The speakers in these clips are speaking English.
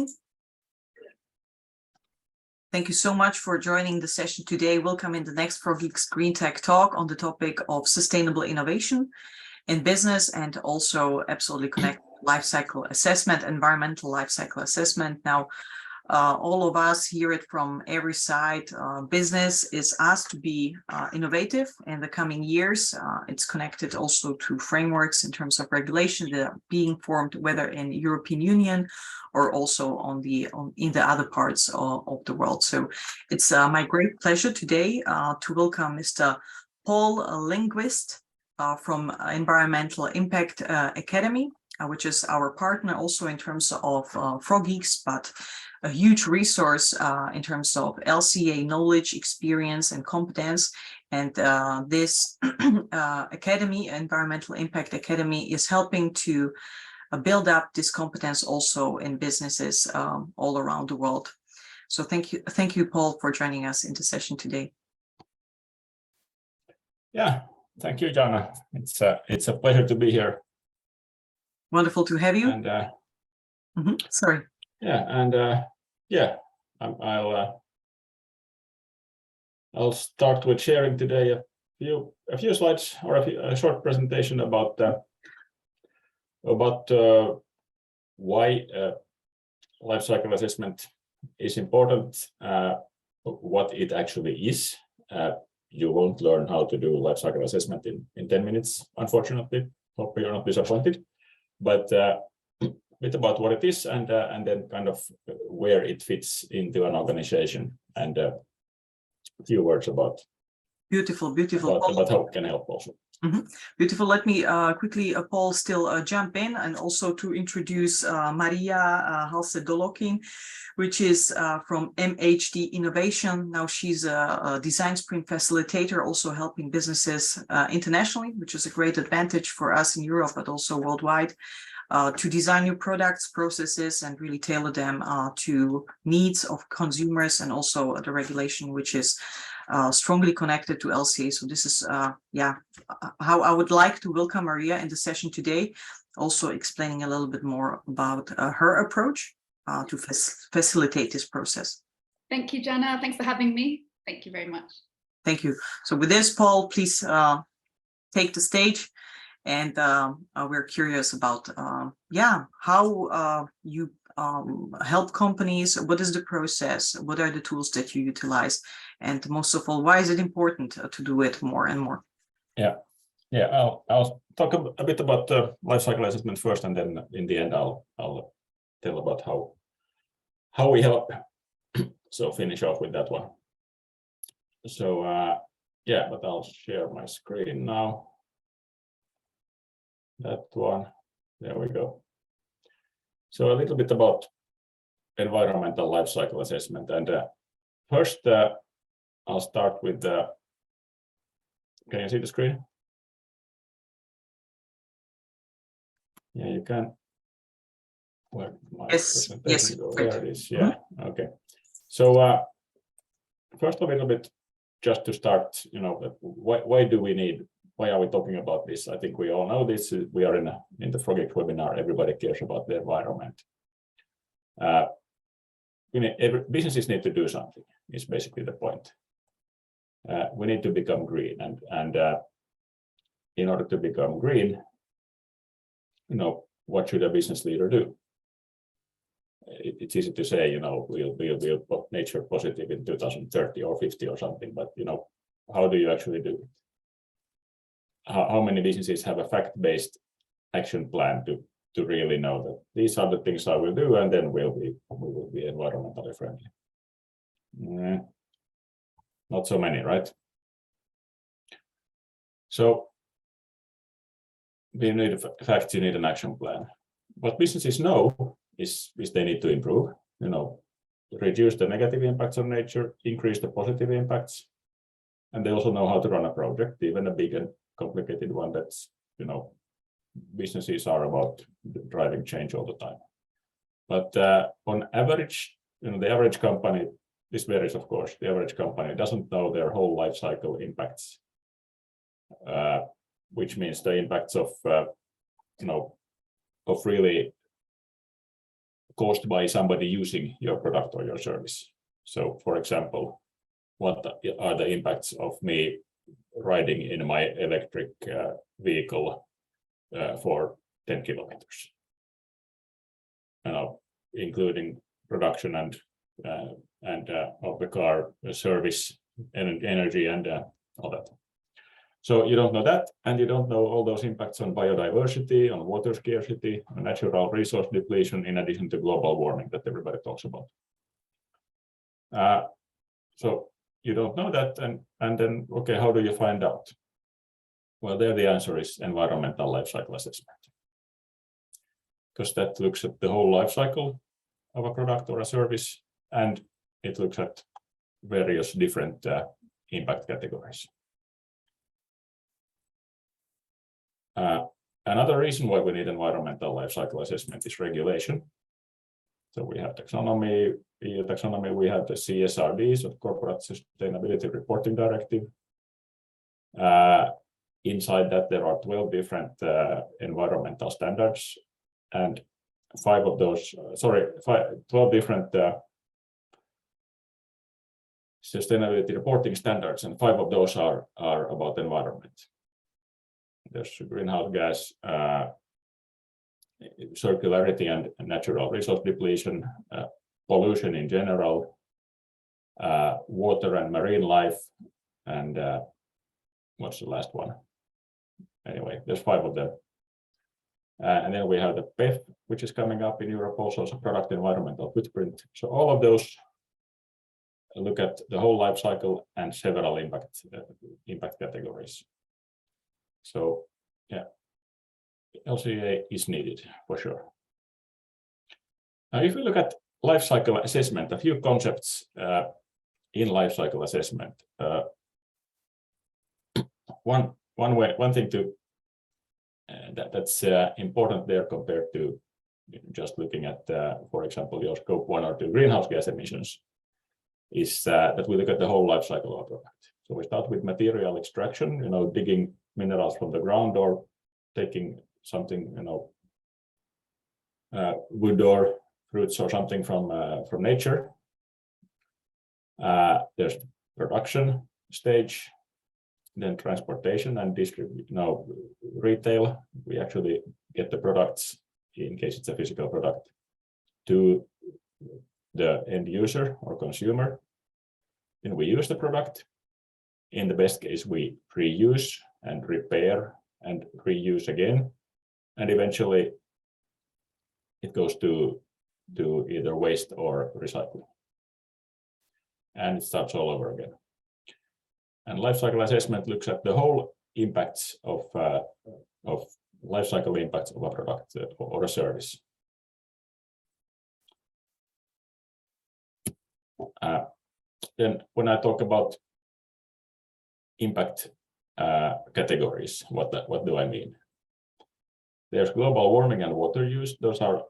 Okay. Thank you so much for joining the session today. Welcome in the next Frogeex Green Tech talk on the topic of sustainable innovation in business, and also absolutely connected life cycle assessment, environmental life cycle assessment. Now, all of us hear it from every side. Business is asked to be innovative in the coming years. It's connected also to frameworks in terms of regulation that are being formed, whether in European Union or also in the other parts of the world. So it's my great pleasure today to welcome Mr. Poul Lindqvist from Environmental Impact Academy, which is our partner also in terms of Frogeex, but a huge resource in terms of LCA knowledge, experience, and competence. And this academy, Environmental Impact Academy, is helping to build up this competence also in businesses all around the world. So thank you, Paul, for joining us in the session today. Yeah, thank you, Jana. It's a pleasure to be here. Wonderful to have you. And sorry. Yeah, and yeah, I'll start with sharing today a few slides or a short presentation about why life cycle assessment is important, what it actually is. You won't learn how to do life cycle assessment in 10 minutes, unfortunately. Hope you're not disappointed. But a bit about what it is, and then kind of where it fits into an organization, and a few words about about how it can help also. Beautiful. Let me quickly, Paul, still jump in, and also to introduce Maria Halse Duloquin, which is from MHD Innovation. Now she's a design sprint facilitator, also helping businesses internationally, which is a great advantage for us in Europe, but also worldwide, to design new products, processes, and really tailor them to needs of consumers, and also the regulation, which is strongly connected to LCA. So this is how I would like to welcome Maria in the session today, also explaining a little bit more about her approach to facilitate this process. Thank you, Jana. Thanks for having me. Thank you very much. Thank you. So with this, Paul, please take the stage, and we're curious about how you help companies. What is the process? What are the tools that you utilize? And most of all, why is it important to do it more and more? Yeah. I'll talk a bit about the life cycle assessment first, and then in the end I'll tell about how we help. So finish off with that one. So but I'll share my screen now. That one. There we go. So a little bit about environmental life cycle assessment, and first I'll start with the. Can you see the screen? Yeah, you can. Where my presentation go? There it is. Yeah. Okay. So first a little bit, just to start, why are we talking about this? I think we all know this. We are in the Frogeex webinar. Everybody cares about the environment. Businesses need to do something. Is basically the point. We need to become green, and in order to become green, what should a business leader do? It's easy to say, we'll be nature positive in 2030 or 50 or something, but how do you actually do it? How many businesses have a fact-based action plan to really know that these are the things I will do, and then we will be environmentally friendly? Not so many, right? So you need facts, you need an action plan. What businesses know is they need to improve, reduce the negative impacts on nature, increase the positive impacts, and they also know how to run a project, even a big and complicated one. That's businesses are about driving change all the time. But on average, the average company, this varies of course, the average company doesn't know their whole life cycle impacts, which means the impacts of really caused by somebody using your product or your service. So, for example, what are the impacts of me riding in my electric vehicle for 10 kilometers? Including production and of the car, service, and energy, and all that. So you don't know that, and you don't know all those impacts on biodiversity, on water scarcity, on natural resource depletion, in addition to global warming that everybody talks about. So you don't know that, and then, okay, how do you find out? Well, there the answer is environmental life cycle assessment, because that looks at the whole life cycle of a product or a service, and it looks at various different impact categories. Another reason why we need environmental life cycle assessment is regulation. So we have taxonomy, EU taxonomy, we have the CSRD, so Corporate Sustainability Reporting Directive. Inside that, there are 12 different environmental standards, and 12 different sustainability reporting standards, and 5 of those are about environment. There's greenhouse gas, circularity and natural resource depletion, pollution in general, water and marine life, and what's the last one? Anyway, there's 5 of them. And then we have the PEF, which is coming up in Europe also, so product environmental footprint. So all of those look at the whole life cycle and several impact categories. So yeah, LCA is needed for sure. Now, if we look at life cycle assessment, a few concepts in life cycle assessment. One thing to that's important there compared to just looking at, for example, your scope 1 or 2 greenhouse gas emissions, is that we look at the whole life cycle of a product. So we start with material extraction, digging minerals from the ground or taking something, wood or fruits or something from nature. There's production stage, then transportation and retail. We actually get the products, in case it's a physical product, to the end user or consumer. Then we use the product. In the best case, we reuse and repair and reuse again, and eventually it goes to either waste or recycling, and it starts all over again. And life cycle assessment looks at the whole impacts of life cycle impacts of a product or a service. Then when I talk about impact categories, what do I mean? There's global warming and water use. Those are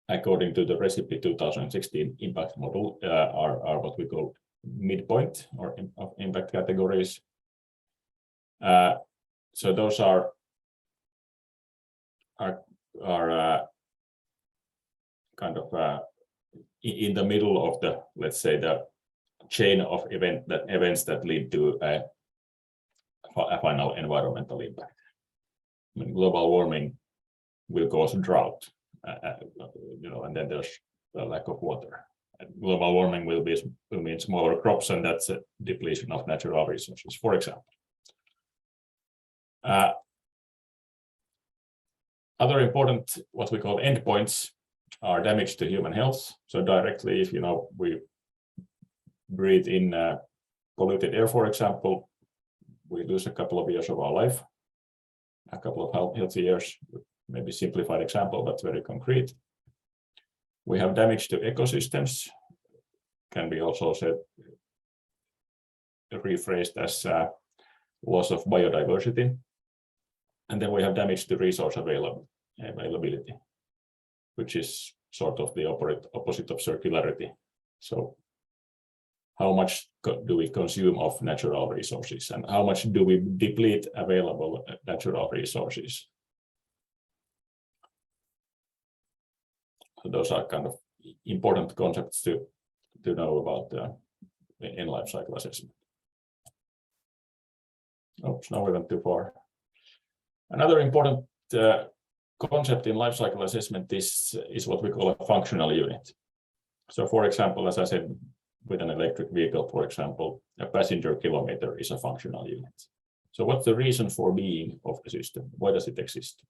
according to the Recipe 2016 impact model, are what we call midpoint or impact categories. So those are kind of in the middle of the, let's say, the chain of events that lead to a final environmental impact. I mean, global warming will cause drought, and then there's a lack of water. And global warming will mean smaller crops, and that's a depletion of natural resources, for example. Other important, what we call endpoints, are damage to human health. So directly, if we breathe in polluted air, for example, we lose a couple of years of our life, a couple of healthy years, maybe simplified example, but very concrete. We have damage to ecosystems, can be also said, rephrased as loss of biodiversity. And then we have damage to resource availability, which is sort of the opposite of circularity. So how much do we consume of natural resources, and how much do we deplete available natural resources? those are kind of important concepts to know about in life cycle assessment. Oops, now we went too far. Another important concept in life cycle assessment is what we call a functional unit. So, for example, as I said, with an electric vehicle, for example, a passenger kilometer is a functional unit. So what's the reason for being of the system? Why does it exist?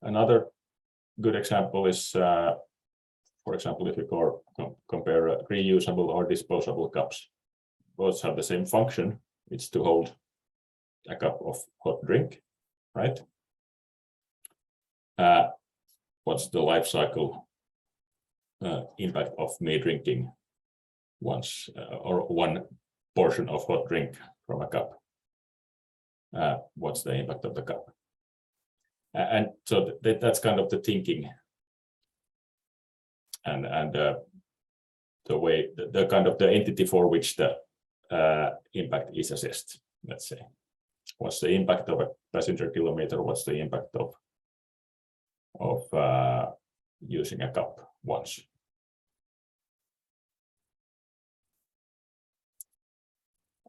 Another good example is, for example, if you compare reusable or disposable cups. Both have the same function. It's to hold a cup of hot drink, right? What's the life cycle impact of me drinking once or one portion of hot drink from a cup? What's the impact of the cup? And so that's kind of the thinking and the way, the kind of the entity for which the impact is assessed, let's say. What's the impact of a passenger kilometer? What's the impact of using a cup once?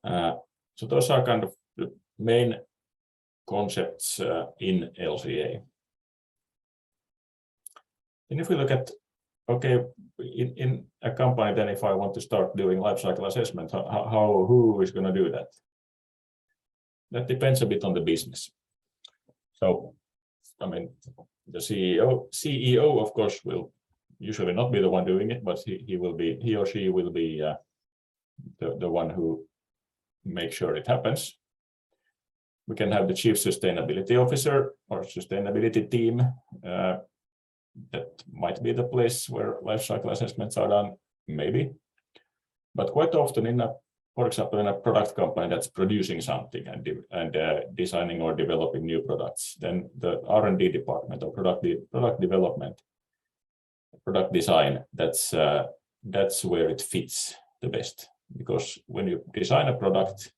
So those are kind of the main concepts in LCA. And if we look at, okay, in a company, then if I want to start doing life cycle assessment, who is going to do that? That depends a bit on the business. So, I mean, the CEO, of course, will usually not be the one doing it, but he or she will be the one who makes sure it happens. We can have the chief sustainability officer or sustainability team. That might be the place where life cycle assessments are done, maybe. But quite often for example, in a product company that's producing something and designing or developing new products, then the R&D department or product development, product design, that's where it fits the best. Because when you design a product,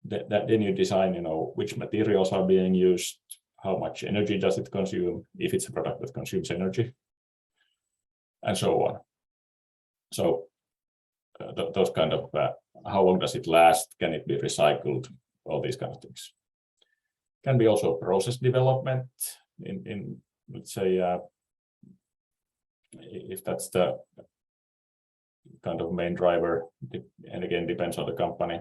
then you design, which materials are being used, how much energy does it consume, if it's a product that consumes energy, and so on. So those kind of, how long does it last? Can it be recycled? All these kind of things. Can be also process development in let's say, if that's the kind of main driver, and again, depends on the company.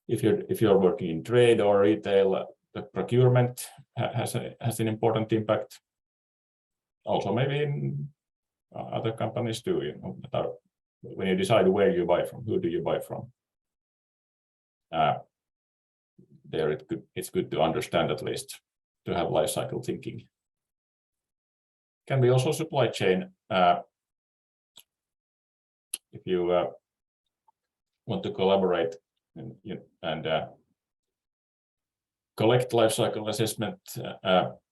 If you're working in trade or retail, the procurement has an important impact. Also, maybe in other companies too. When you decide where you buy from, who do you buy from? There, it's good to understand at least, to have life cycle thinking. Can be also supply chain. If you want to collaborate and collect life cycle assessment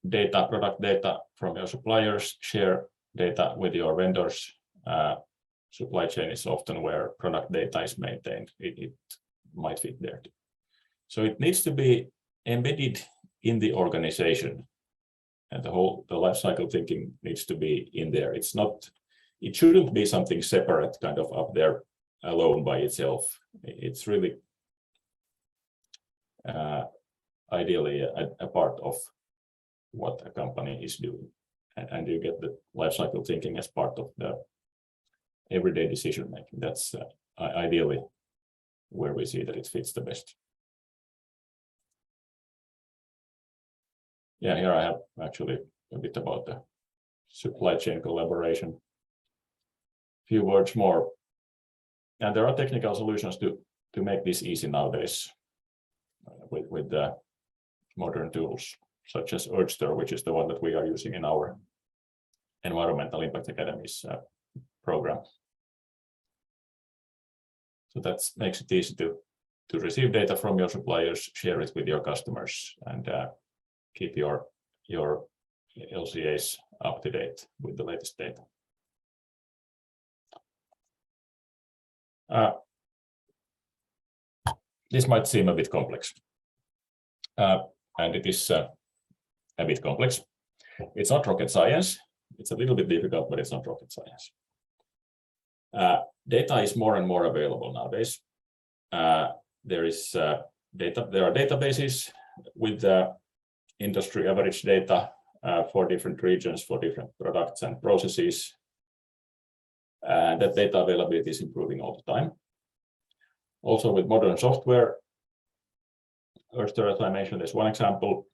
data, product data from your suppliers, share data with your vendors. Supply chain is often where product data is maintained. It might fit there. So it needs to be embedded in the organization, and the life cycle thinking needs to be in there. It shouldn't be something separate, kind of up there alone by itself. It's really ideally a part of what a company is doing, and you get the life cycle thinking as part of the everyday decision making. That's ideally where we see that it fits the best. Yeah, here I have actually a bit about the supply chain collaboration. A few words more. And there are technical solutions to make this easy nowadays with the modern tools, such as Earthster, which is the one that we are using in our Environmental Impact Academy's program. So that makes it easy to receive data from your suppliers, share it with your customers, and keep your LCAs up to date with the latest data. This might seem a bit complex, and it is a bit complex. It's not rocket science, It's a little bit difficult, but it's not rocket science. Data is more and more available nowadays. There are databases with industry average data for different regions, for different products and processes. That data availability is improving all the time. Also with modern software, Earthster, as I mentioned, is one example.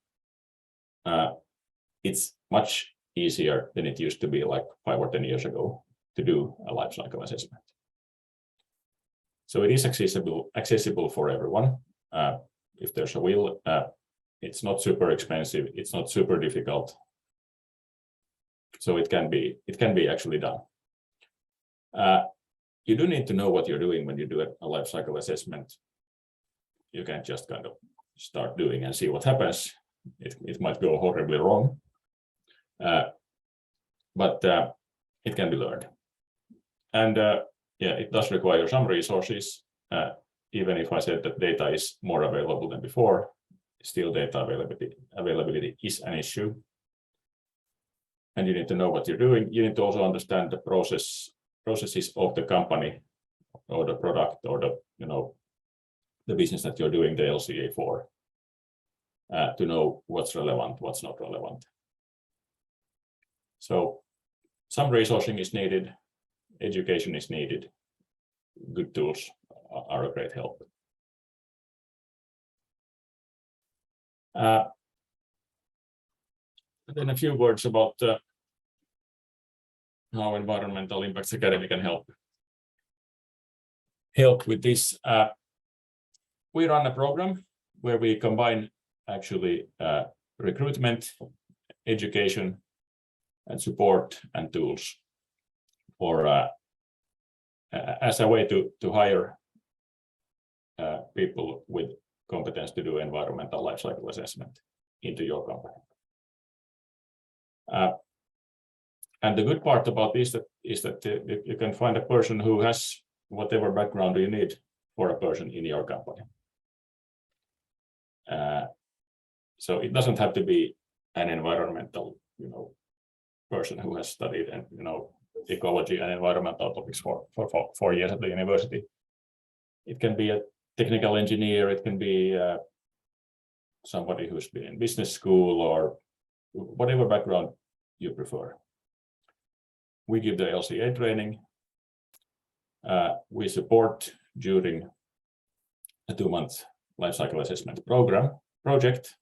It's much easier than it used to be like 5 or 10 years ago to do a life cycle assessment. So it is accessible for everyone. If there's a will, it's not super expensive, it's not super difficult. So it can be actually done. You do need to know what you're doing when you do a life cycle assessment. You can't just kind of start doing and see what happens. It might go horribly wrong, but it can be learned. And yeah, it does require some resources. Even if I said that data is more available than before, still data availability is an issue. And you need to know what you're doing. You need to also understand the processes of the company or the product or the business that you're doing the LCA for, to know what's relevant, what's not relevant. So some resourcing is needed, education is needed. Good tools are a great help. Then a few words about how Environmental Impacts Academy can help with this. We run a program where we combine actually recruitment, education, and support and tools for as a way to hire people with competence to do environmental life cycle assessment into your company. And the good part about this is that you can find a person who has whatever background you need for a person in your company. So it doesn't have to be an environmental, person who has studied and ecology and environmental topics for 4 years at the university. It can be a technical engineer. It can be somebody who's been in business school or whatever background you prefer. We give the LCA training. We support during a 2-month life cycle assessment project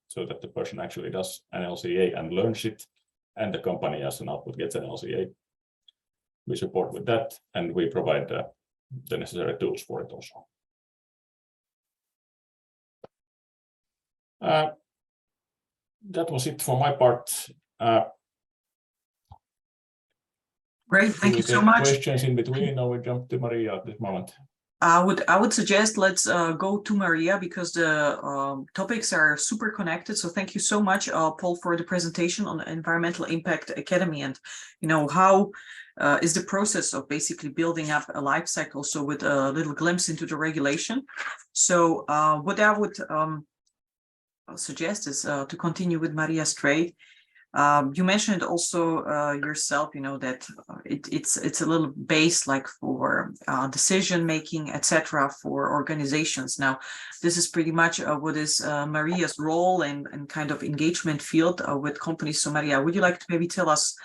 so that the person actually does an LCA and learns it, and the company as an output gets an LCA. We support with that, and we provide the necessary tools for it also. That was it for my part. Great, thank you so much. Questions in between, or we jump to Maria at this moment? I would suggest let's go to Maria, because the topics are super connected. So thank you so much, Paul, for the presentation on the Environmental Impact Academy, and how is the process of basically building up a life cycle. So with a little glimpse into the regulation. So what I would suggest is to continue with Maria straight. You mentioned also yourself, that it's a little base like for decision making, etc., for organizations. Now, this is pretty much what is Maria's role and kind of engagement field with companies. So, Maria, would you like to maybe tell us,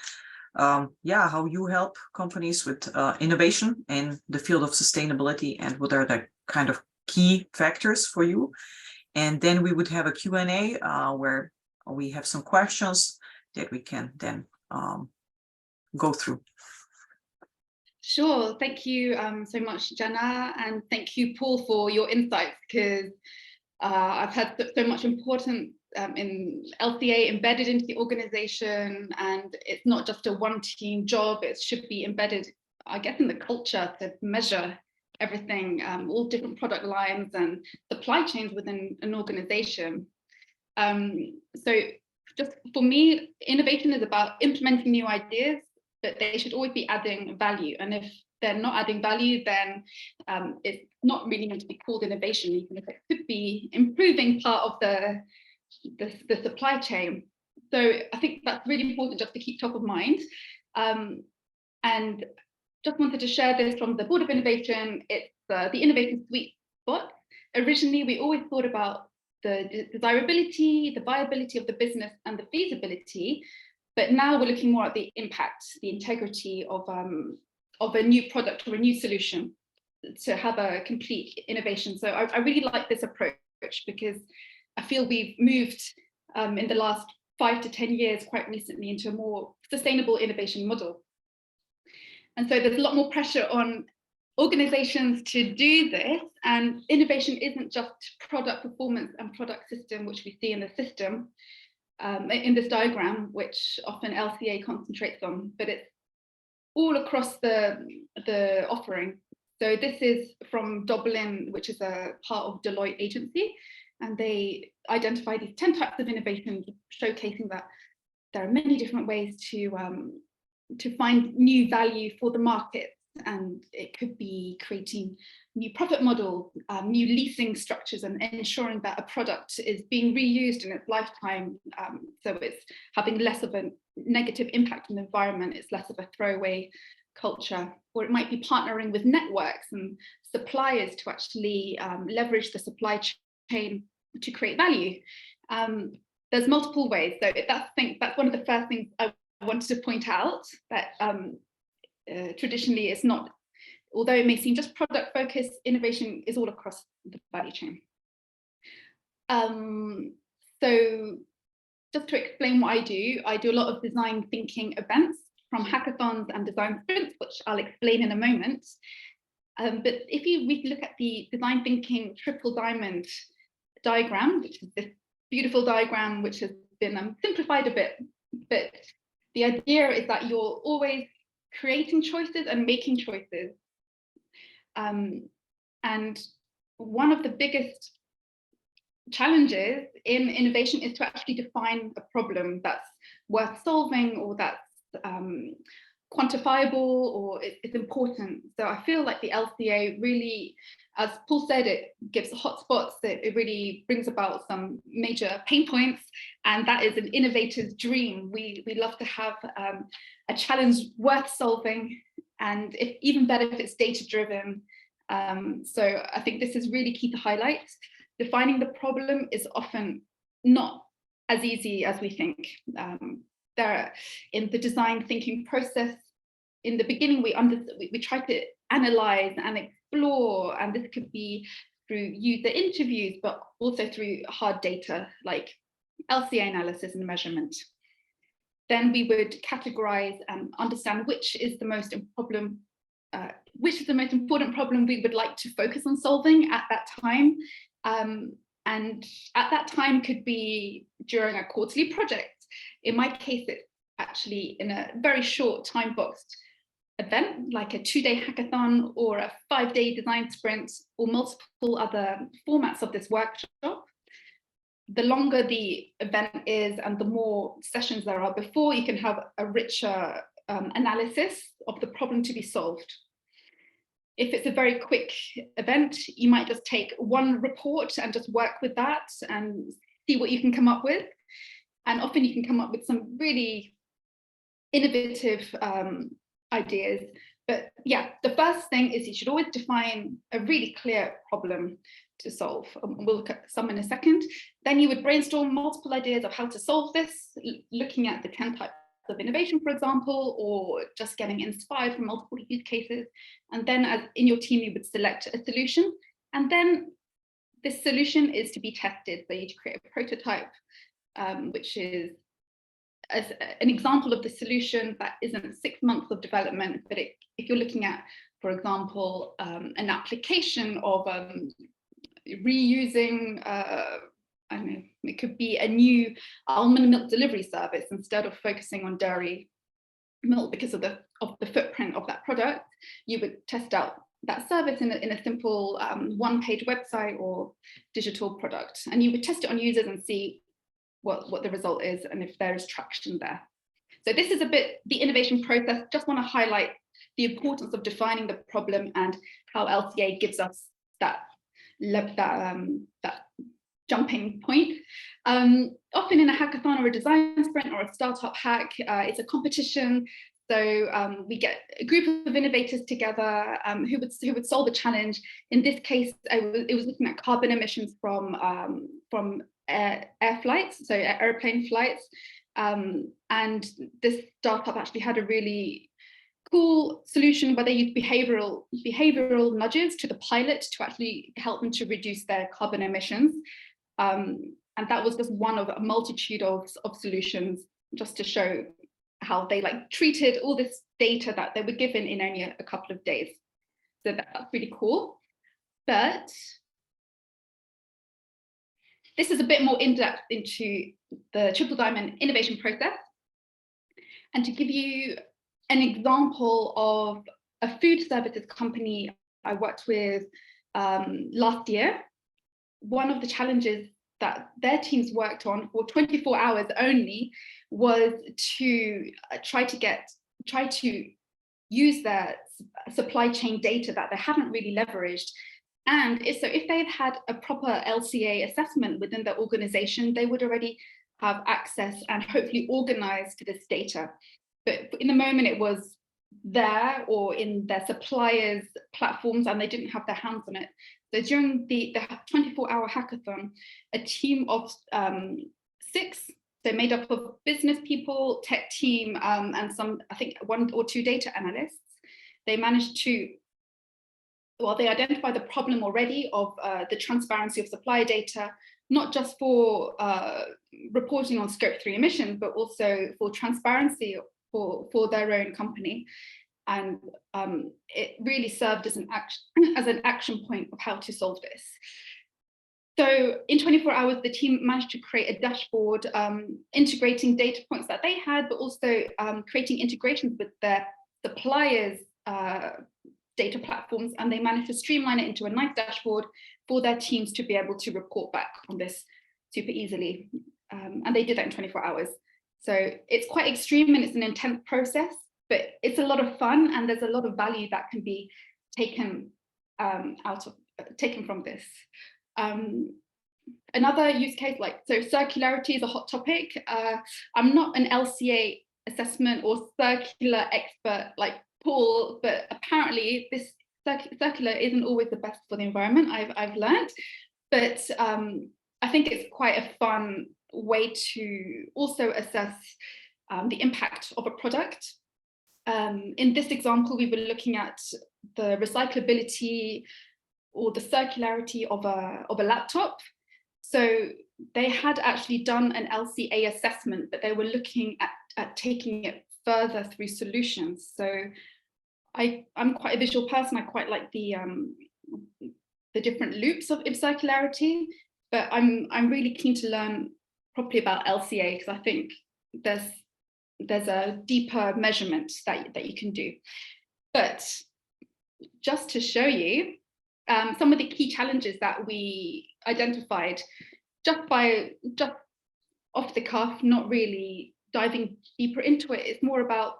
how you help companies with innovation in the field of sustainability, and what are the kind of key factors for you? And then we would have a Q&A where we have some questions that we can then go through. Sure, thank you so much, Jana, and thank you, Paul, for your insights, because I've had so much important in LCA embedded into the organization, and it's not just a one-team job. It should be embedded, I guess, in the culture to measure everything, all different product lines and supply chains within an organization. So just for me, innovation is about implementing new ideas, but they should always be adding value. And if they're not adding value, then it's not really meant to be called innovation, even if it could be improving part of the supply chain. So I think that's really important just to keep top of mind. And just wanted to share this from the Board of Innovation. It's the innovation sweet spot. Originally, we always thought about the desirability, the viability of the business, and the feasibility. But now we're looking more at the impact, the integrity of a new product or a new solution to have a complete innovation. So I really like this approach because I feel we've moved in the last 5 to 10 years quite recently into a more sustainable innovation model. And so there's a lot more pressure on organizations to do this, and innovation isn't just product performance and product system, which we see in the system, in this diagram, which often LCA concentrates on, but it's all across the offering. So this is from Dublin, which is a part of Deloitte agency, and they identify these 10 types of innovations, showcasing that there are many different ways to find new value for the market. And it could be creating new profit models, new leasing structures, and ensuring that a product is being reused in its lifetime, so it's having less of a negative impact on the environment, it's less of a throwaway culture. Or it might be partnering with networks and suppliers to actually leverage the supply chain to create value. There's multiple ways. So I think that's one of the first things I wanted to point out, that traditionally it's not, although it may seem just product focused, innovation is all across the value chain. So just to explain what I do a lot of design thinking events, from hackathons and design sprints, which I'll explain in a moment. But if we look at the design thinking triple diamond diagram, which is this beautiful diagram, which has been simplified a bit, but the idea is that you're always creating choices and making choices. And one of the biggest challenges in innovation is to actually define a problem that's worth solving, or that's quantifiable, or it's important. So I feel like the LCA really, as Paul said, it gives hotspots, it really brings about some major pain points, and that is an innovator's dream. We love to have a challenge worth solving, and even better if it's data driven. So I think this is really key to highlight. Defining the problem is often not as easy as we think. In the design thinking process, in the beginning, we try to analyze and explore, and this could be through user interviews, but also through hard data like LCA analysis and measurement. Then we would categorize and understand which is the most important problem we would like to focus on solving at that time. And at that time could be during a quarterly project. In my case, it's actually in a very short time boxed event, like a 2-day hackathon or a 5-day design sprint, or multiple other formats of this workshop. The longer the event is and the more sessions there are before, you can have a richer analysis of the problem to be solved. If it's a very quick event, you might just take one report and just work with that and see what you can come up with. And often you can come up with some really innovative ideas. But yeah, the first thing is you should always define a really clear problem to solve. We'll look at some in a second. Then you would brainstorm multiple ideas of how to solve this, looking at the 10 types of innovation, for example, or just getting inspired from multiple use cases. And then as in your team, you would select a solution. And then this solution is to be tested. So you create a prototype, which is as an example of the solution that isn't 6 months of development, but if you're looking at, for example, an application of reusing, I don't know, it could be a new almond milk delivery service instead of focusing on dairy milk because of the footprint of that product. You would test out that service in a simple one-page website or digital product, and you would test it on users and see what the result is and if there is traction there. So this is a bit the innovation process. Just want to highlight the importance of defining the problem and how LCA gives us that jumping point. Often in a hackathon or a design sprint or a startup hack, it's a competition. So we get a group of innovators together who would solve a challenge. In this case, it was looking at carbon emissions from air flights, so airplane flights. And this startup actually had a really cool solution where they used behavioral nudges to the pilot to actually help them to reduce their carbon emissions. And that was just one of a multitude of solutions, just to show how they treated all this data that they were given in only a couple of days. So that's really cool. But this is a bit more in-depth into the Triple Diamond innovation process. And to give you an example of a food services company I worked with last year, one of the challenges that their teams worked on for 24 hours only was to try to use their supply chain data that they haven't really leveraged. And so if they'd had a proper LCA assessment within their organization, they would already have access and hopefully organized this data. But in the moment it was there or in their suppliers' platforms and they didn't have their hands on it. So during the 24-hour hackathon, a team of 6, so made up of business people, tech team, and some, I think 1 or 2 data analysts, they managed to, well, they identified the problem already of the transparency of supply data, not just for reporting on Scope 3 emissions, but also for transparency for their own company. And it really served as an action point of how to solve this. So in 24 hours, the team managed to create a dashboard integrating data points that they had, but also creating integrations with their suppliers' data platforms. And they managed to streamline it into a nice dashboard for their teams to be able to report back on this super easily. And they did that in 24 hours. So it's quite extreme and it's an intense process, but it's a lot of fun and there's a lot of value that can be taken taken from this. Another use case, so circularity is a hot topic. I'm not an LCA assessment or circular expert like Paul, but apparently this circular isn't always the best for the environment, I've learned. But I think it's quite a fun way to also assess the impact of a product. In this example, we were looking at the recyclability or the circularity of a laptop. So they had actually done an LCA assessment, but they were looking at taking it further through solutions. So I'm quite a visual person. I quite like the different loops of circularity, but I'm really keen to learn properly about LCA because I think there's a deeper measurement that you can do. But just to show you some of the key challenges that we identified just off the cuff, not really diving deeper into it. It's more about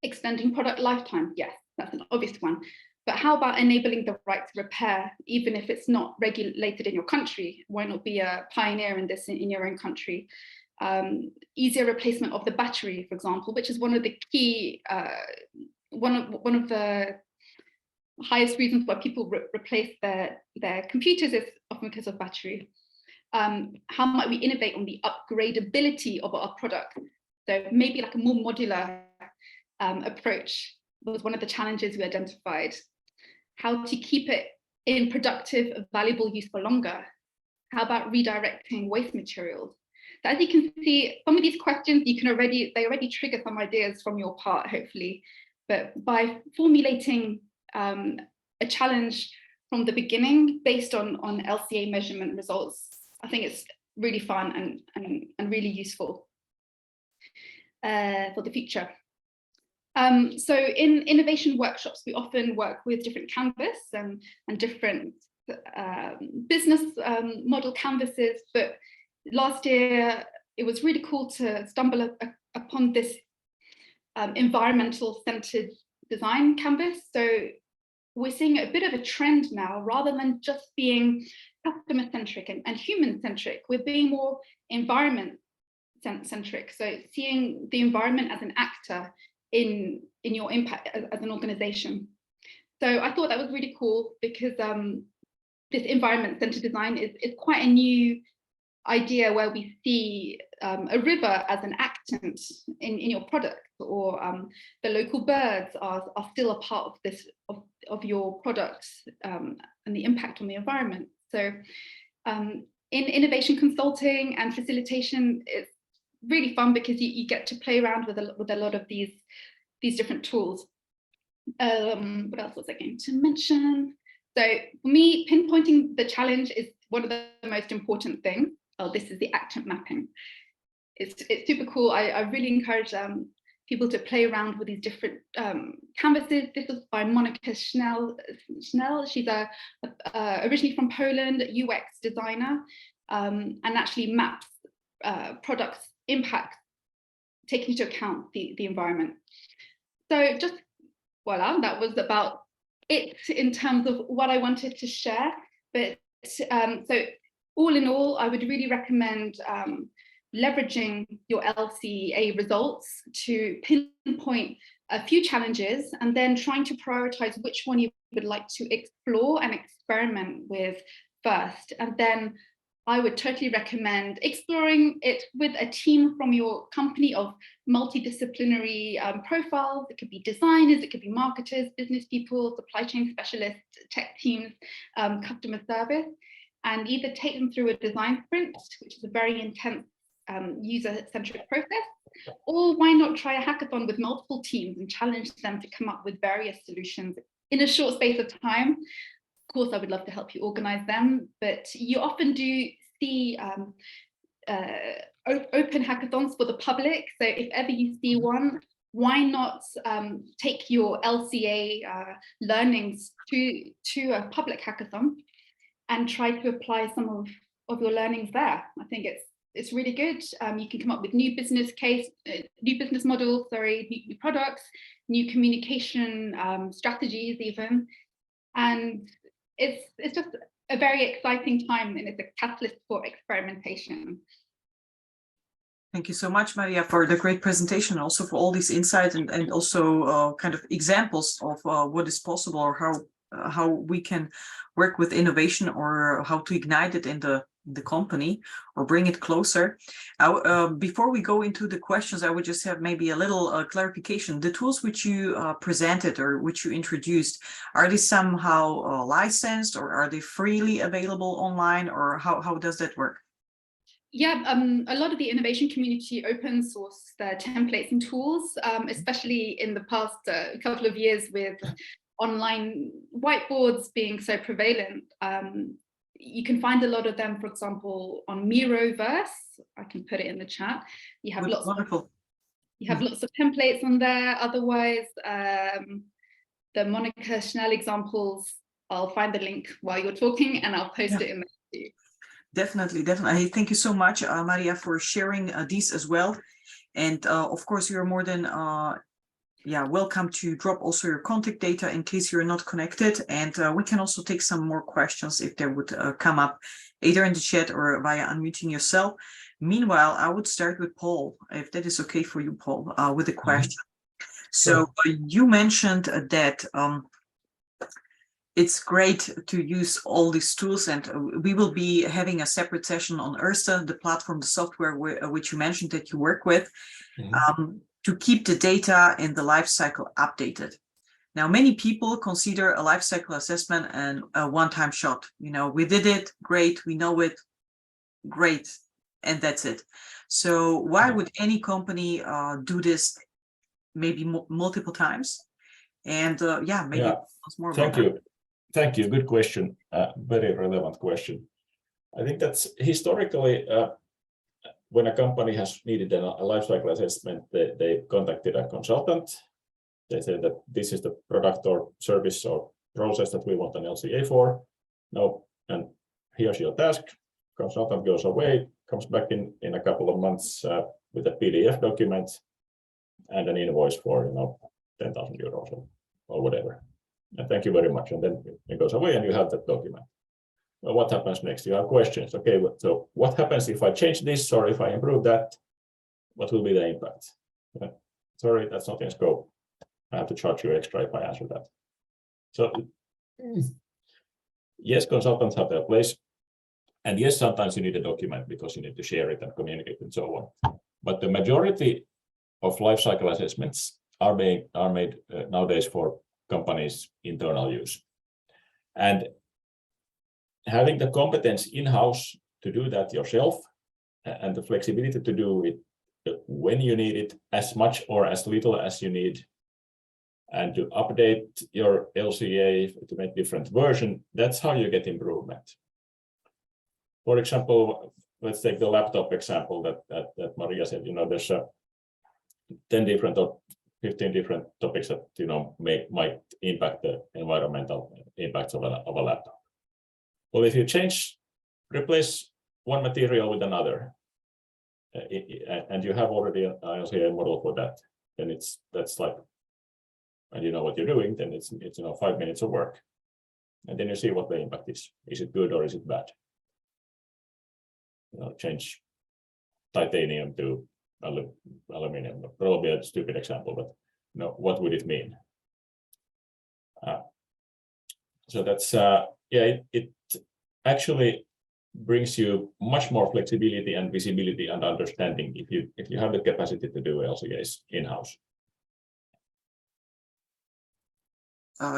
extending product lifetime. Yes, that's an obvious one. But how about enabling the right to repair, even if it's not regulated in your country? Why not be a pioneer in this in your own country? Easier replacement of the battery, for example, which is one of the key, one of the highest reasons why people replace their computers is often because of battery. How might we innovate on the upgradability of our product? So maybe like a more modular approach was one of the challenges we identified. How to keep it in productive, valuable use for longer? How about redirecting waste materials? So as you can see, some of these questions they already trigger some ideas from your part, hopefully. But by formulating a challenge from the beginning based on LCA measurement results, I think it's really fun and really useful for the future. So in innovation workshops, we often work with different canvas and different business model canvases. But last year, it was really cool to stumble upon this environmental centered design canvas. So we're seeing a bit of a trend now, rather than just being customer-centric and human-centric. We're being more environment-centric. So seeing the environment as an actor in your impact as an organization. So I thought that was really cool because this environment-centered design is quite a new idea where we see a river as an actant in your product, or the local birds are still a part of this of your products and the impact on the environment. So in innovation consulting and facilitation, it's really fun because you get to play around with a lot of these different tools. What else was I going to mention? So for me, pinpointing the challenge is one of the most important things. Oh, this is the actant mapping. It's super cool. I really encourage people to play around with these different canvases. This was by Monica Schnell. She's originally from Poland, UX designer, and actually maps products' impact, taking into account the environment. So just voila, that was about it in terms of what I wanted to share. But so all in all, I would really recommend leveraging your LCA results to pinpoint a few challenges and then trying to prioritize which one you would like to explore and experiment with first. And then I would totally recommend exploring it with a team from your company of multidisciplinary profiles. It could be designers, it could be marketers, business people, supply chain specialists, tech teams, customer service, and either take them through a design sprint, which is a very intense user-centric process, or why not try a hackathon with multiple teams and challenge them to come up with various solutions in a short space of time. Of course, I would love to help you organize them, but you often do see open hackathons for the public. So if ever you see one, why not take your LCA learnings to a public hackathon and try to apply some of your learnings there. I think it's really good. You can come up with new business models, new products, new communication strategies even. And it's just a very exciting time, and it's a catalyst for experimentation. Thank you so much, Maria, for the great presentation, also for all these insights and also kind of examples of what is possible, or how we can work with innovation, or how to ignite it in the company or bring it closer. Before we go into the questions, I would just have maybe a little clarification. The tools which you presented or which you introduced, are they somehow licensed, or are they freely available online, or how does that work? Yeah, a lot of the innovation community open source their templates and tools, especially in the past couple of years with online whiteboards being so prevalent. You can find a lot of them, for example, on Miroverse. I can put it in the chat. You have lots of templates on there. Otherwise, the Monica Schnell examples, I'll find the link while you're talking and I'll post it in there for you. Definitely. Thank you so much, Maria, for sharing these as well. And of course, you're more than welcome to drop also your contact data in case you're not connected. And we can also take some more questions if they would come up either in the chat or via unmuting yourself. Meanwhile, I would start with Paul, if that is okay for you, Paul, with a question. So you mentioned that it's great to use all these tools, and we will be having a separate session on Erste, the platform, the software which you mentioned that you work with, to keep the data in the lifecycle updated. Now, many people consider a lifecycle assessment and a one-time shot. You know, we did it, great, we know it, great, and that's it. So why would any company do this maybe multiple times? And maybe more about that. Thank you. Good question. Very relevant question. I think that's historically, when a company has needed a lifecycle assessment, they contacted a consultant. They said that this is the product or service or process that we want an LCA for. No, and here's your task. Consultant goes away, comes back in a couple of months with a PDF document and an invoice for 10,000 euros or whatever. And thank you very much. And then it goes away and you have that document. Well, what happens next? You have questions. Okay, so what happens if I change this or if I improve that? What will be the impact? Sorry, that's not in scope. I have to charge you extra if I answer that. So yes, consultants have their place. And yes, sometimes you need a document because you need to share it and communicate and so on. But the majority of life cycle assessments are made nowadays for companies' internal use. And having the competence in-house to do that yourself and the flexibility to do it when you need it, as much or as little as you need, and to update your LCA to make different version, that's how you get improvement. For example, let's take the laptop example that Maria said. There's 10 different or 15 different topics that might impact the environmental impacts of a laptop. Well, if you replace one material with another, and you have already an LCA model for that, then that's like, and you know what you're doing, then it's 5 minutes of work, and then you see what the impact is. Is it good or is it bad? Change titanium to aluminum. Probably a stupid example, but what would it mean? So that's it actually brings you much more flexibility and visibility and understanding if you have the capacity to do LCAs in-house.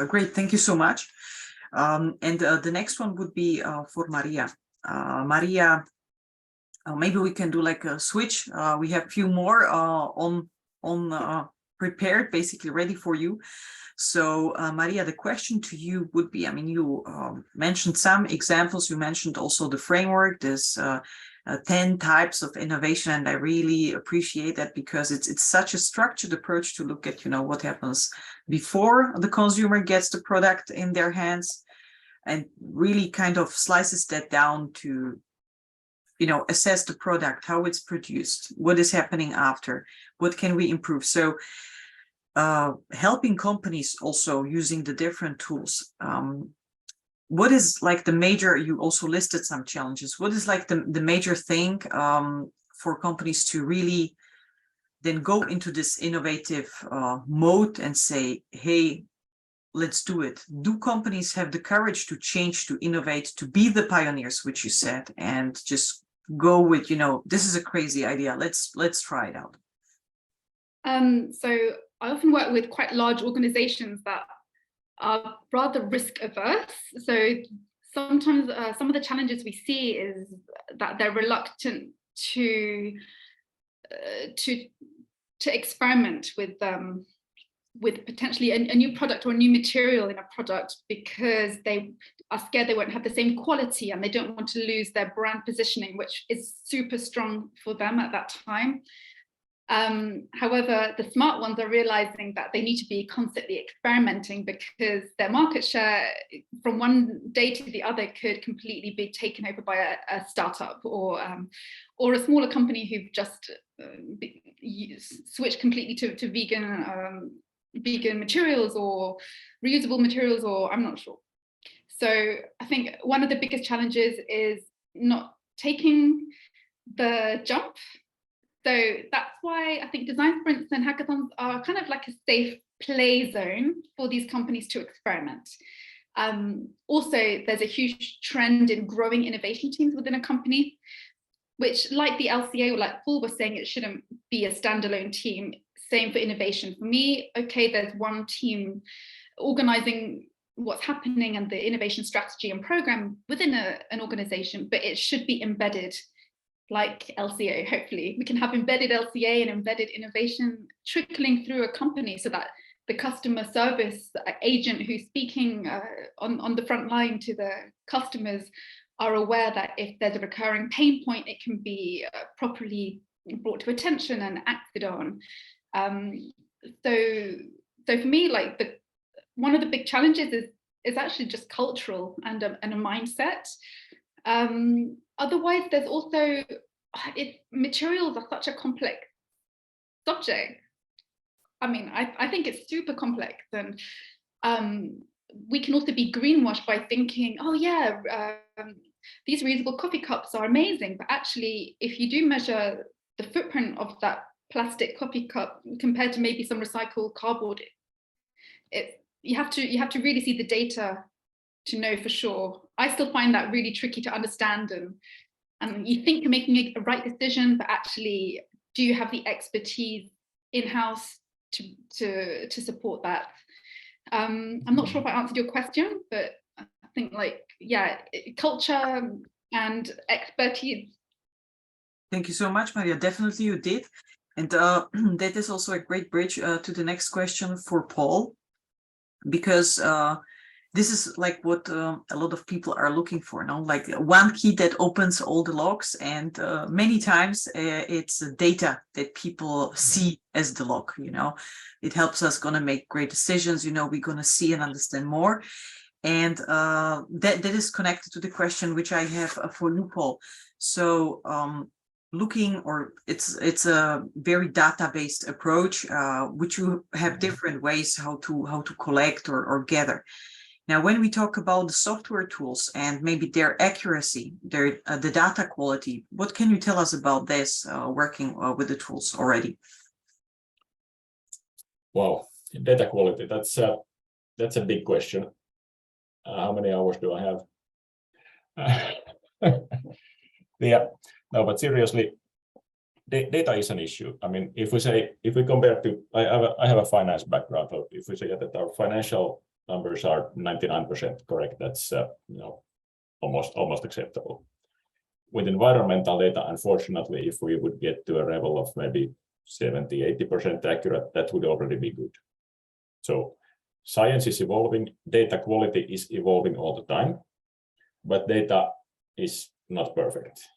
Great, thank you so much. And the next one would be for Maria. Maria, maybe we can do like a switch. We have a few more on prepared, basically ready for you. So Maria, the question to you would be, you mentioned some examples. You mentioned also the framework. There's 10 types of innovation, and I really appreciate that because it's such a structured approach to look at what happens before the consumer gets the product in their hands, and really kind of slices that down to assess the product, how it's produced, what is happening after, what can we improve. So helping companies also using the different tools. What is like the major, you also listed some challenges. What is like the major thing for companies to really then go into this innovative mode and say, hey, let's do it? Do companies have the courage to change, to innovate, to be the pioneers, which you said, and just go with, this is a crazy idea. Let's try it out. So I often work with quite large organizations that are rather risk averse. So sometimes some of the challenges we see is that they're reluctant to experiment with potentially a new product or a new material in a product because they are scared they won't have the same quality, and they don't want to lose their brand positioning, which is super strong for them at that time. However, the smart ones are realizing that they need to be constantly experimenting because their market share from one day to the other could completely be taken over by a startup or a smaller company who've just switched completely to vegan materials or reusable materials, or I'm not sure. So I think one of the biggest challenges is not taking the jump. So that's why I think design sprints and hackathons are kind of like a safe play zone for these companies to experiment. Also, there's a huge trend in growing innovation teams within a company, which, like the LCA, or like Paul was saying, it shouldn't be a standalone team. Same for innovation. For me, okay, there's one team organizing what's happening and the innovation strategy and program within an organization, but it should be embedded like LCA. Hopefully we can have embedded LCA and embedded innovation trickling through a company so that the customer service agent who's speaking on the front line to the customers are aware that if there's a recurring pain point, it can be properly brought to attention and acted on. So for me, like one of the big challenges is actually just cultural and a mindset. Otherwise, there's also materials are such a complex subject. I mean, I think it's super complex, and we can also be greenwashed by thinking, oh yeah, these reusable coffee cups are amazing, but actually, if you do measure the footprint of that plastic coffee cup compared to maybe some recycled cardboard, you have to really see the data to know for sure. I still find that really tricky to understand, and you think you're making a right decision, but actually, do you have the expertise in-house to support that? I'm not sure if I answered your question, but I think, like, yeah, culture and expertise. Thank you so much, Maria. Definitely you did. And that is also a great bridge to the next question for Paul, because this is like what a lot of people are looking for now, like one key that opens all the locks, and many times it's data that people see as the lock. It helps us gonna make great decisions. We're gonna see and understand more, and that is connected to the question which I have for you, Paul. So it's a very data-based approach, which you have different ways how to collect or gather. Now, when we talk about the software tools and maybe their accuracy, the data quality, what can you tell us about this working with the tools already? Wow, data quality, that's a big question. How many hours do I have? Yeah, no, but seriously, data is an issue. I mean, if we compare to, I have a finance background, so if we say that our financial numbers are 99% correct, that's almost acceptable. With environmental data, unfortunately, if we would get to a level of maybe 70-80% accurate, that would already be good. So science is evolving, data quality is evolving all the time, but data is not perfect.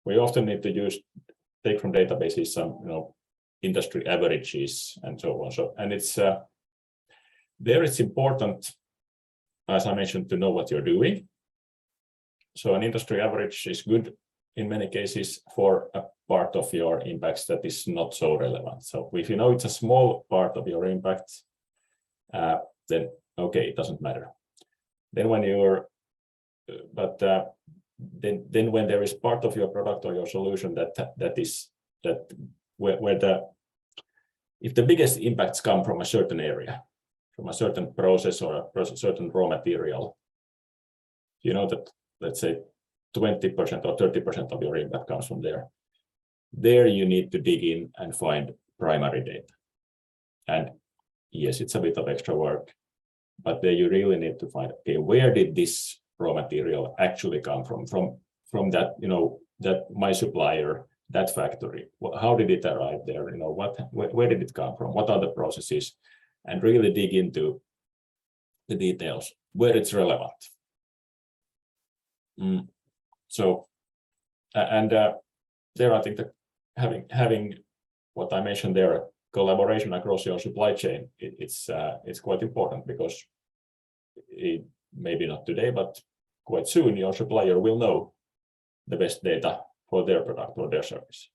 We often need to take from databases some industry averages and so on. So, and it's important, as I mentioned, to know what you're doing. So an industry average is good in many cases for a part of your impacts that is not so relevant. So if you know it's a small part of your impact, then okay, it doesn't matter. Then when then when there is part of your product or your solution if the biggest impacts come from a certain area, from a certain process or a certain raw material, that, let's say, 20% or 30% of your impact comes from there. There you need to dig in and find primary data. And yes, it's a bit of extra work, but there you really need to find, okay, where did this raw material actually come from? From that, that my supplier, that factory, how did it arrive there? Where did it come from? What are the processes? And really dig into the details where it's relevant. So, and there, I think that having what I mentioned there, collaboration across your supply chain, it's quite important, because maybe not today, but quite soon your supplier will know the best data for their product or their service.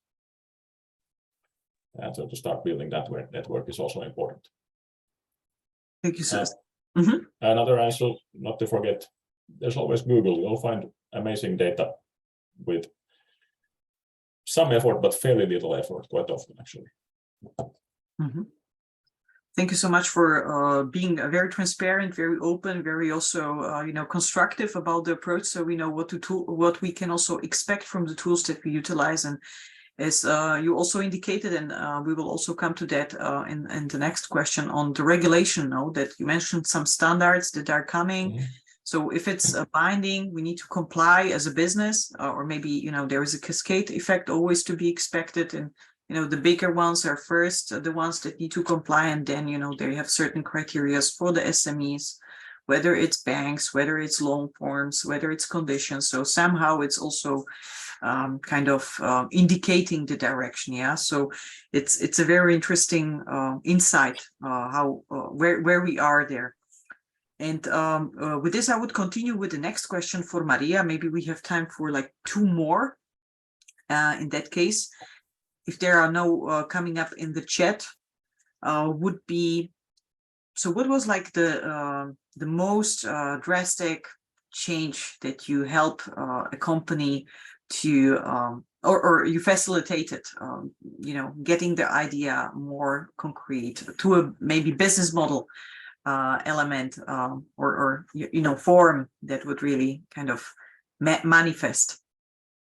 And so to start building that network is also important. Thank you, sir. Another answer, not to forget, there's always Google. You'll find amazing data with some effort, but fairly little effort quite often, actually. Thank you so much for being very transparent, very open, very also constructive about the approach, so we know what we can also expect from the tools that we utilize. And as you also indicated, and we will also come to that in the next question on the regulation. That you mentioned some standards that are coming. So if it's a binding, we need to comply as a business, or maybe there is a cascade effect always to be expected, and the bigger ones are first, the ones that need to comply, and then they have certain criteria for the SMEs, whether it's banks, whether it's loan forms, whether it's conditions. So somehow it's also kind of indicating the direction. Yeah, so it's a very interesting insight where we are there. And with this, I would continue with the next question for Maria. Maybe we have time for like two more. In that case, if there are no coming up in the chat, would be So what was like the most drastic change that you help a company to or you facilitated getting the idea more concrete to a maybe business model element or form that would really kind of manifest?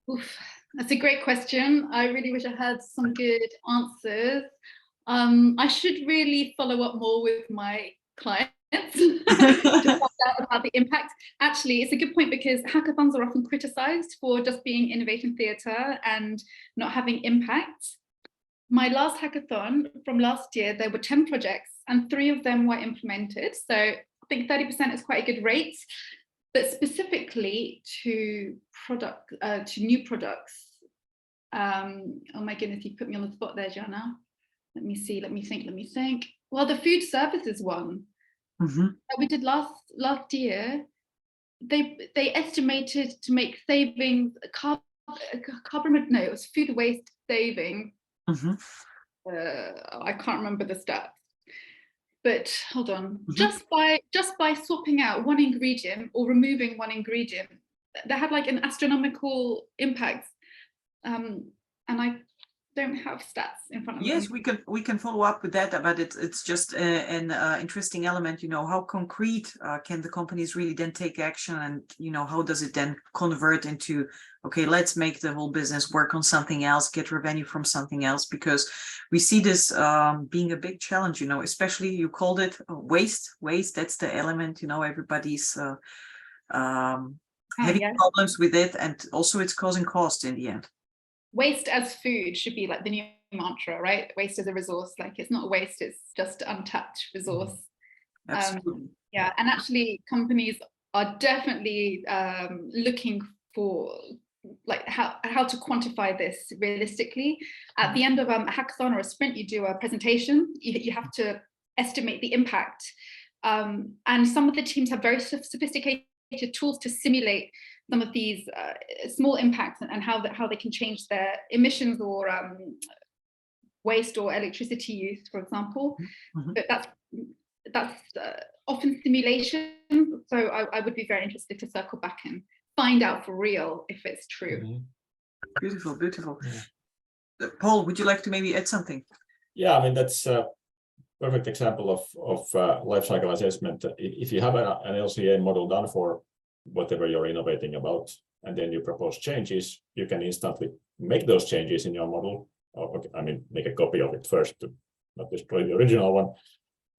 Oof, that's a great question. I really wish I had some good answers. I should really follow up more with my clients to find out about the impact. Actually, it's a good point because hackathons are often criticized for just being innovating theatre and not having impact. My last hackathon from last year, there were 10 projects and 3 of them were implemented. So I think 30% is quite a good rate. But specifically to new products. Oh my goodness, you put me on the spot there, Jana. Let me see, let me think. Well, the food services one that we did last year, they estimated to make savings, it was food waste saving. I can't remember the stats. But hold on, just by swapping out one ingredient or removing one ingredient, that had like an astronomical impact. And I don't have stats in front of me. Yes, we can follow up with that, but it's just an interesting element. How concrete can the companies really then take action, and how does it then convert into, okay, let's make the whole business work on something else, get revenue from something else, because we see this being a big challenge. Especially you called it waste. That's the element. Everybody's having problems with it, and also it's causing cost in the end. Waste as food should be like the new mantra, right? Waste as a resource, like it's not waste, it's just untapped resource. Absolutely. Yeah, and actually companies are definitely looking for like how to quantify this realistically. At the end of a hackathon or a sprint, you do a presentation, you have to estimate the impact. And some of the teams have very sophisticated tools to simulate some of these small impacts and how they can change their emissions or waste or electricity use, for example. But that's often simulation. So I would be very interested to circle back and find out for real if it's true. Beautiful. Yeah. Paul, would you like to maybe add something? Yeah, I mean, that's a perfect example of life cycle assessment. If you have an LCA model done for whatever you're innovating about, and then you propose changes, you can instantly make those changes in your model. Make a copy of it first to not destroy the original one,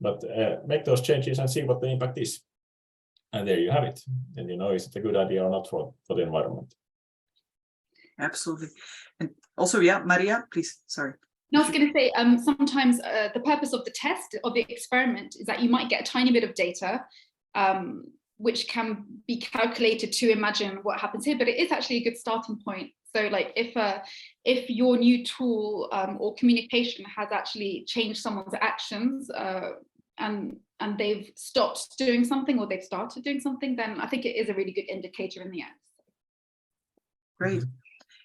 but make those changes and see what the impact is. And there you have it. And is it a good idea or not for the environment? Absolutely. And also, yeah, Maria, please, sorry. No, I was going to say, sometimes the purpose of the test, of the experiment, is that you might get a tiny bit of data, which can be calculated to imagine what happens here, but it is actually a good starting point. So like if your new tool or communication has actually changed someone's actions and they've stopped doing something or they've started doing something, then I think it is a really good indicator in the end. Great.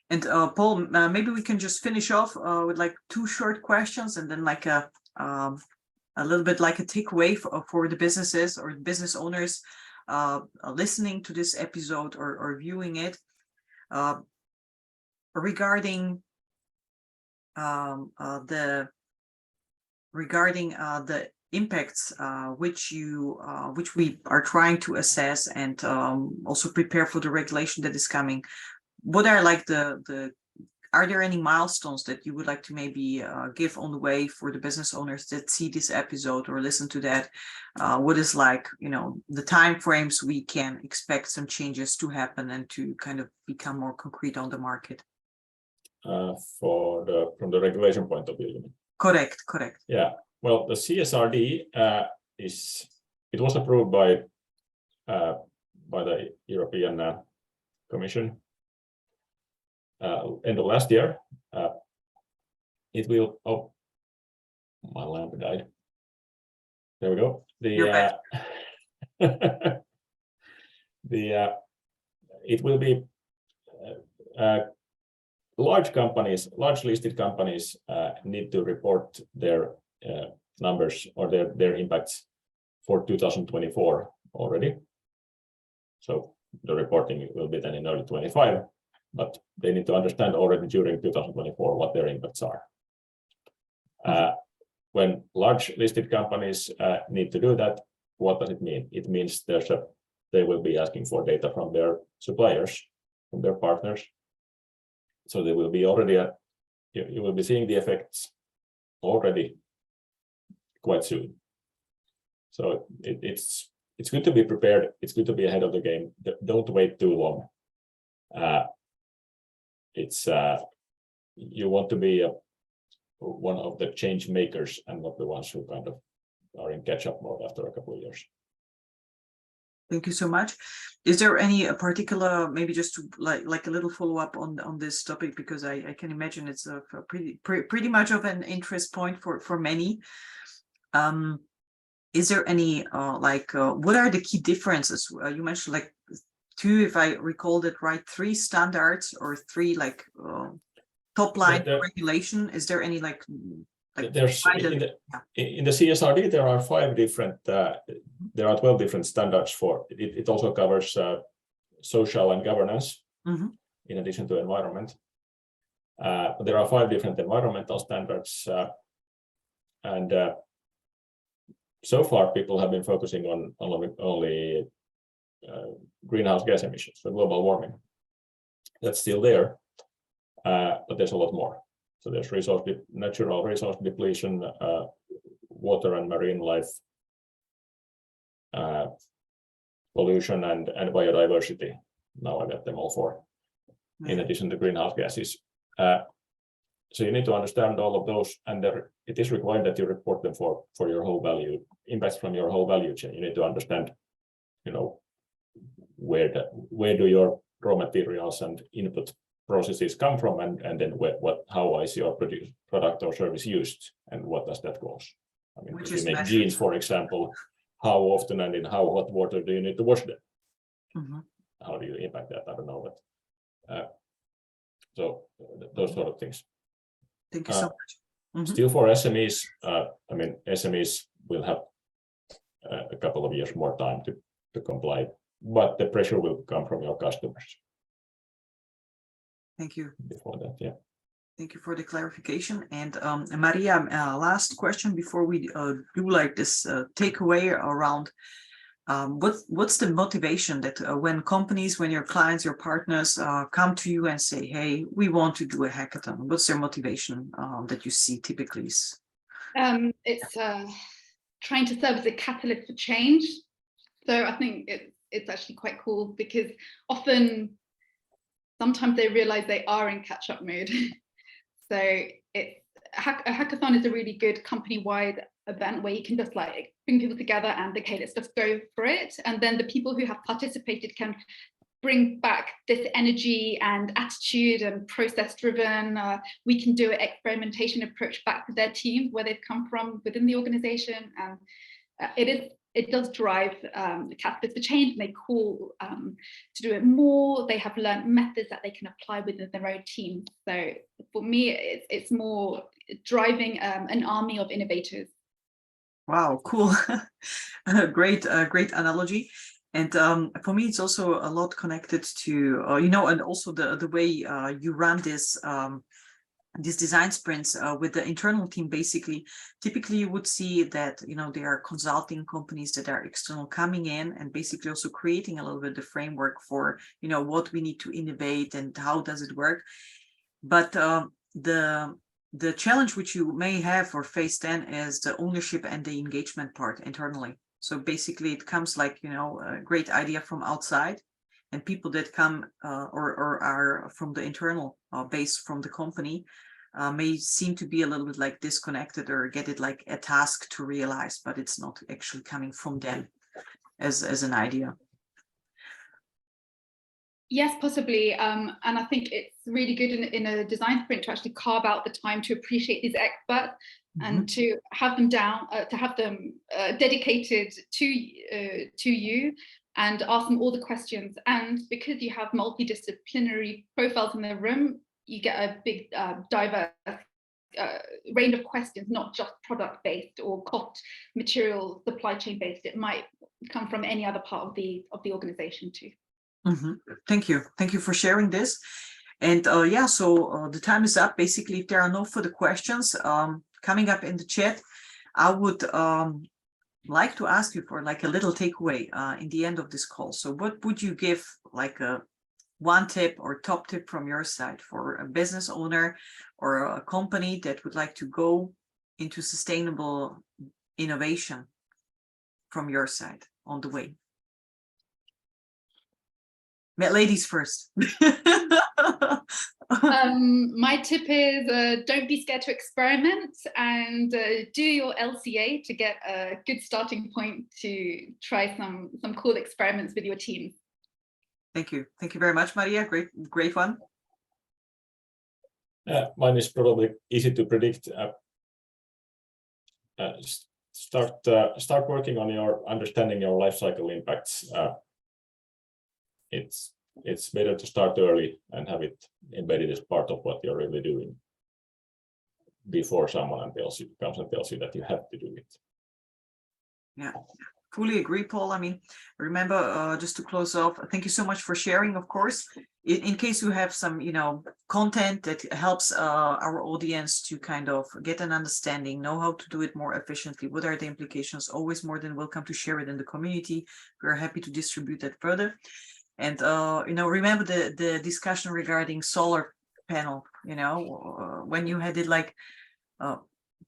And Paul, maybe we can just finish off with like 2 short questions, and then like a little bit like a takeaway for the businesses or business owners listening to this episode or viewing it, regarding the impacts which we are trying to assess and also prepare for the regulation that is coming. What are like are there any milestones that you would like to maybe give on the way for the business owners that see this episode or listen to that? What is like, the time frames we can expect some changes to happen and to kind of become more concrete on the market? From the regulation point of view, you mean? Correct. Yeah. Well, the CSRD it was approved by the European Commission end of last year. It will. Oh, my lamp died. There we go. It will be large listed companies need to report their numbers or their impacts for 2024 already. So the reporting will be then in early 25, but they need to understand already during 2024 what their impacts are. When large listed companies need to do that, what does it mean? It means they will be asking for data from their suppliers, from their partners. So they will be already, you will be seeing the effects already quite soon. So it's good to be prepared. It's good to be ahead of the game. Don't wait too long. You want to be one of the change makers and not the ones who kind of are in catch-up mode after a couple of years. Thank you so much. Is there any particular, maybe just to like a little follow-up on this topic, because I can imagine it's a pretty much of an interest point for many. Is there any what are the key differences? You mentioned like 2, if I recalled it right, 3 standards or 3 top line regulation. Is there any there's in the CSRD there are 5 different there are 12 different standards for it. It also covers social and governance in addition to environment. But there are 5 different environmental standards, and so far people have been focusing on only greenhouse gas emissions, so global warming. That's still there, but there's a lot more. So there's natural resource depletion, water and marine life, pollution and biodiversity. Now I got them all 4, in addition to greenhouse gases. So you need to understand all of those, and it is required that you report them for your whole value, impacts from your whole value chain. You need to understand, where do your raw materials and input processes come from, and then how is your product or service used, and what does that cost? I mean, if you make jeans, for example, how often and in how hot water do you need to wash them? How do you impact that? I don't know, but so those sort of things. Thank you so much. Still for SMEs, I mean, SMEs will have a couple of years more time to comply, but the pressure will come from your customers. Thank you. Before that, yeah. Thank you for the clarification. And Maria, last question before we do this takeaway around what's the motivation that when companies, when your clients, your partners come to you and say, hey, we want to do a hackathon, what's their motivation that you see typically? It's trying to serve as a catalyst for change. So I think it's actually quite cool, because sometimes they realize they are in catch-up mode. So a hackathon is a really good company-wide event where you can just bring people together and okay, let's just go for it. And then the people who have participated can bring back this energy and attitude and process-driven. We can do an experimentation approach back to their teams where they've come from within the organization, and it does drive the catalyst for change, and they call to do it more. They have learned methods that they can apply within their own team. So for me, it's more driving an army of innovators. Wow, cool. Great analogy. And for me, it's also a lot connected to, and also the way you run these design sprints with the internal team. Basically, typically you would see that, there are consulting companies that are external coming in and basically also creating a little bit the framework for, what we need to innovate and how does it work. But the challenge which you may have or face then is the ownership and the engagement part internally. So basically it comes a great idea from outside, and people that come or are from the internal base from the company may seem to be a little bit disconnected or get it like a task to realize, but it's not actually coming from them as an idea. Yes, possibly. And I think it's really good in a design sprint to actually carve out the time to appreciate these experts and to have them dedicated to you and ask them all the questions. And because you have multidisciplinary profiles in the room, you get a big diverse range of questions, not just product based or cost, material, supply chain based. It might come from any other part of the organization too. Thank you for sharing this. And yeah, so the time is up. Basically, if there are no further questions coming up in the chat, I would like to ask you for like a little takeaway in the end of this call. So what would you give like a one tip or top tip from your side for a business owner or a company that would like to go into sustainable innovation from your side on the way? Ladies first. My tip is don't be scared to experiment, and do your LCA to get a good starting point to try some cool experiments with your team. Thank you Very much, Maria. Great one. Mine is probably easy to predict. Start working on your understanding your life cycle impacts. It's better to start early and have it embedded as part of what you're really doing before someone comes and tells you that you have to do it. Yeah, fully agree, Paul. I mean, remember, just to close off, thank you so much for sharing, of course. In case you have some, content that helps our audience to kind of get an understanding, know how to do it more efficiently, what are the implications, always more than welcome to share it in the community. We're happy to distribute that further. And, remember the discussion regarding solar panel, when you had it like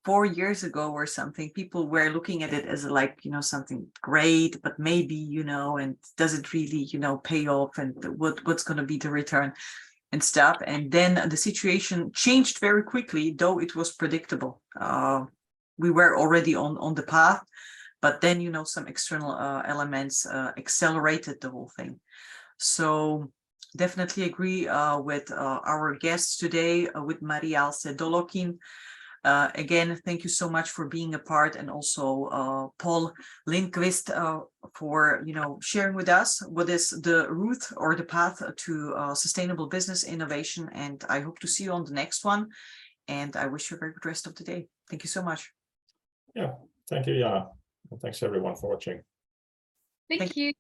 4 years ago or something, people were looking at it as like, something great, but maybe, and does it really, pay off, and what's going to be the return and stuff. And then the situation changed very quickly, though it was predictable. We were already on the path, but then, some external elements accelerated the whole thing. So definitely agree with our guests today, with Maria Halse Duloquin. Again, thank you so much for being a part, and also Poul Lindqvist for sharing with us what is the route or the path to sustainable business innovation. And I hope to see you on the next one. And I wish you a very good rest of the day. Thank you so much. Yeah, thank you, Jana. And thanks everyone for watching. Thank you.